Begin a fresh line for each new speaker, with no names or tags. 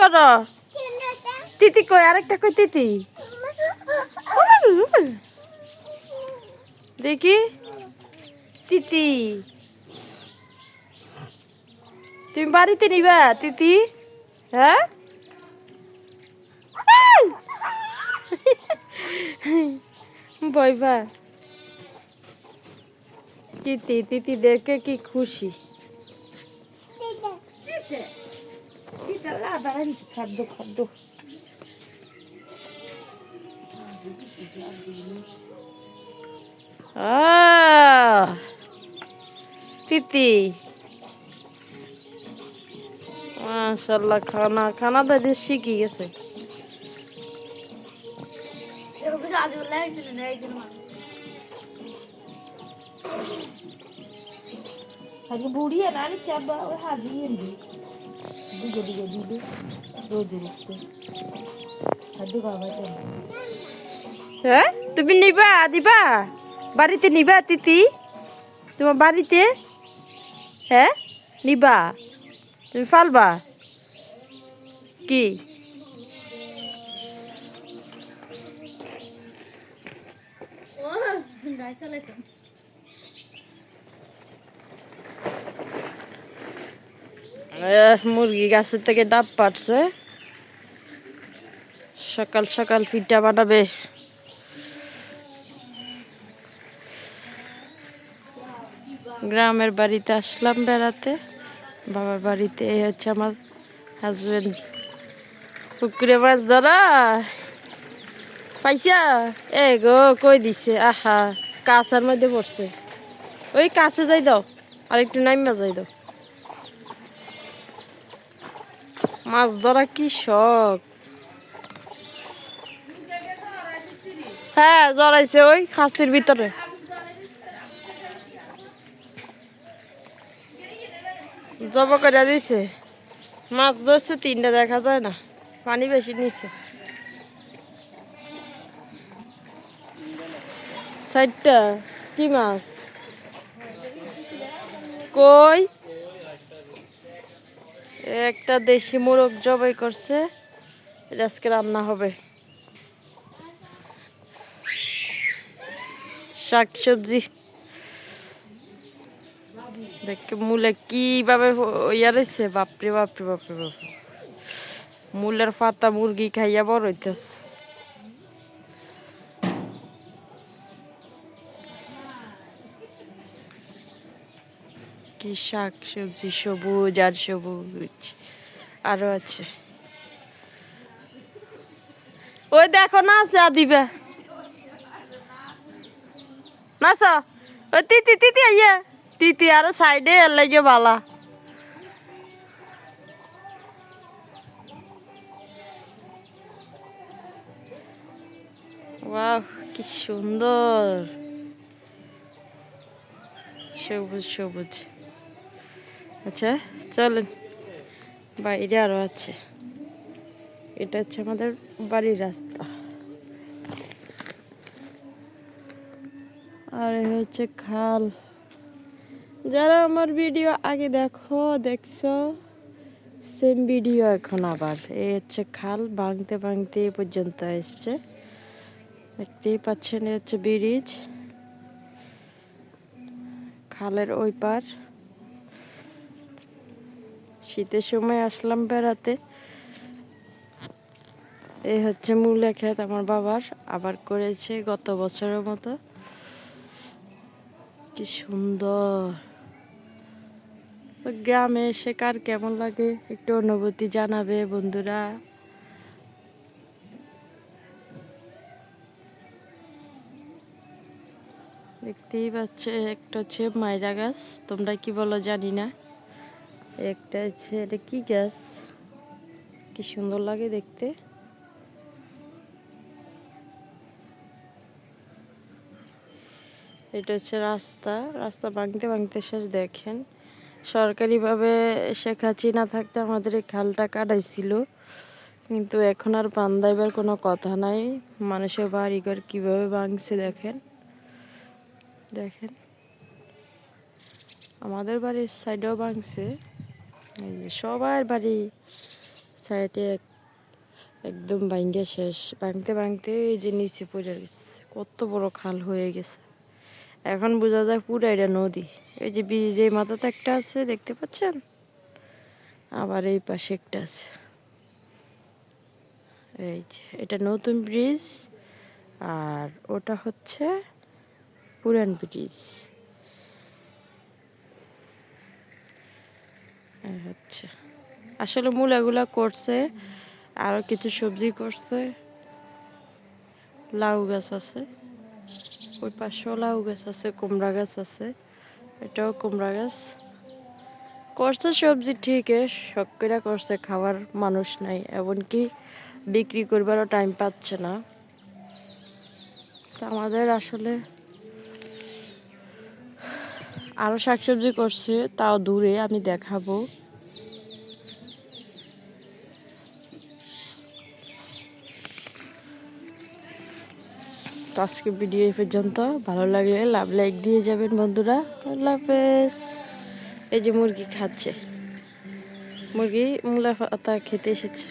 সরো তিতি কই আরেকটা কই তিতি দেখি তিতি তুমি বাড়িতে নিবা তিতি হ্যাঁ বইবা তিতি তিতি দেখে কি খুশি খাদ্য খাদ্য তিতি মাশাআল্লাহ খানা খানা তো শিখি গেছে আগে বুড়ি আর আরে চাবা ওই হাজিয়ে দি দিগে দিগে দিবে রোজ রুখতে খাদ্য খাওয়া হ্যাঁ তুমি নিবা দিবা বাড়িতে নিবা তিতি তোমার বাড়িতে হ্যাঁ নিবা তুমি ফালবা কি মুরগি গাছের থেকে ডাব পাড়ছে সকাল সকাল পিঠা বানাবে গ্রামের বাড়িতে আসলাম বেড়াতে বাবার বাড়িতে এই হচ্ছে আমার হাজবেন্ড পুকুরে মাছ ধরা পাইছা এ গো কই দিছে আহা কাঁচার মধ্যে পড়ছে ওই কাছে যাই দাও আর একটু নাইমা যাই দাও মাছ ধরা কি শখ হ্যাঁ জড়াইছে ওই খাসির ভিতরে জব করে দিছে মাছ ধরছে তিনটা দেখা যায় না পানি বেশি নিচ্ছে 60টা কি মাছ কই একটা দেশি মোরগ জবাই করছে এটা আজকে রান্না হবে শাক সবজি দেখে মূলে কিভাবে ইয়া রয়েছে বাপরে বাপরে বাপরে বাপরে মূলের পাতা মুরগি খাইয়া বড় হইতেছে কি শাক সবজি সবুজ আর সবুজ আরো আছে ওই দেখো না আছে দিবে নাচ ওই তিতি তিতি আইয়া তিতি আরো সাইডে এর লাগে বালা ওয়াও কি সুন্দর সবুজ সবুজ আচ্ছা চলেন বাইরে আরো আছে এটা হচ্ছে আমাদের বাড়ির রাস্তা আর হচ্ছে খাল যারা আমার ভিডিও আগে দেখছো সেম ভিডিও এখন আবার এই হচ্ছে খাল ভাঙতে ভাঙতে এই পর্যন্ত এসছে দেখতেই পাচ্ছেন এই হচ্ছে ব্রিজ খালের ওই পার শীতের সময় আসলাম বেড়াতে এই হচ্ছে মূলা ক্ষেত আমার বাবার আবার করেছে গত বছরের মতো কি সুন্দর গ্রামে এসে কার কেমন লাগে একটু অনুভূতি জানাবে বন্ধুরা দেখতেই পাচ্ছে একটা হচ্ছে মাইরা গাছ তোমরা কি বলো জানি না একটা হচ্ছে এটা কি গাছ কি সুন্দর লাগে দেখতে এটা হচ্ছে রাস্তা ভাঙতে ভাঙতে শেষ দেখেন সরকারিভাবে শেখ হাসিনা থাকতে আমাদের এই খালটা কাটাইছিল কিন্তু এখন আর বান্ধাইবার কোনো কথা নাই মানুষের বাড়িঘর কিভাবে ভাঙছে দেখেন দেখেন আমাদের বাড়ির সাইডেও ভাঙছে এই যে সবার বাড়ি সাইডে একদম ভাঙ্গে শেষ, ভাঙতে ভাঙতে এই যে নিচে পড়ে গেছে, কত বড় খাল হয়ে গেছে। এখন বোঝা যায় পুরা এটা নদী। এই যে ব্রিজ এই মাথাতে একটা আছে দেখতে পাচ্ছেন, আবার এই পাশে একটা আছে। এই যে এটা নতুন ব্রিজ, আর ওটা হচ্ছে পুরান ব্রিজ। হচ্ছে আসলে মূলাগুলা করছে, আরো কিছু সবজি করছে, লাউ গাছ আছে, ওই পাশেও লাউ গাছ আছে, কুমড়া গাছ আছে, এটাও কুমড়া গাছ করছে। সবজি ঠিকই শখ করে করছে, খাওয়ার মানুষ নাই, এমনকি বিক্রি করবারও টাইম পাচ্ছে না। তো আমাদের আসলে আরো শাকসবজি করছে, তাও দূরে, আমি দেখাবো। তো আজকে ভিডিও এই পর্যন্ত। ভালো লাগলে লাইক দিয়ে যাবেন বন্ধুরা। আল্লাহ হাফেজ। এই যে মুরগি খাচ্ছে, মুরগি মূলা পাতা খেতে এসেছে।